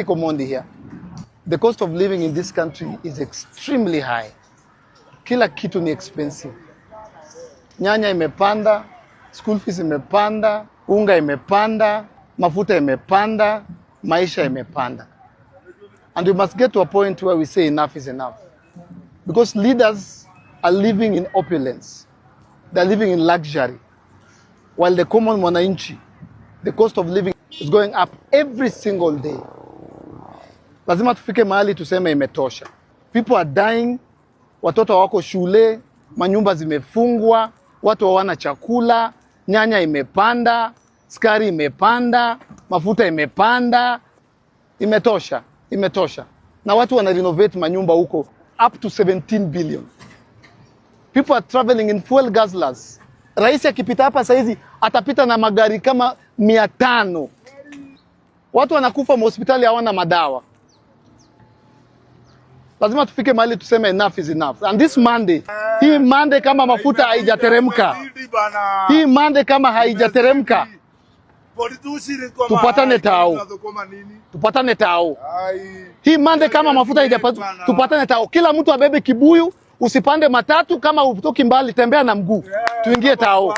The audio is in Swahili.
Komondi here. The cost of living in this country is extremely high. Kila kitu ni expensive. Nyanya imepanda, school fees imepanda, unga imepanda, mafuta imepanda, maisha imepanda. And we must get to a point where we say enough is enough. Because leaders are living in opulence. They're living in luxury. While the common mwananchi, the cost of living is going up every single day. Lazima tufike mahali tuseme imetosha. People are dying, watoto wako shule, manyumba zimefungwa, watu hawana chakula, nyanya imepanda, sukari imepanda, mafuta imepanda. Imetosha, imetosha. Na watu wana renovate manyumba huko up to 17 billion. People are traveling in fuel guzzlers. Raisi akipita hapa saizi atapita na magari kama 500. Watu wanakufa hospitali hawana madawa. Lazima tufike mahali tuseme enough is enough. And this Monday, hii Monday kama mafuta haijateremka. Hii Monday kama haijateremka. Tupatane tao. Tupatane tao. Hii Monday kama mafuta haijapata, tupatane tao. Kila mtu abebe kibuyu, usipande matatu, kama utoki mbali tembea na mguu. Tuingie tao.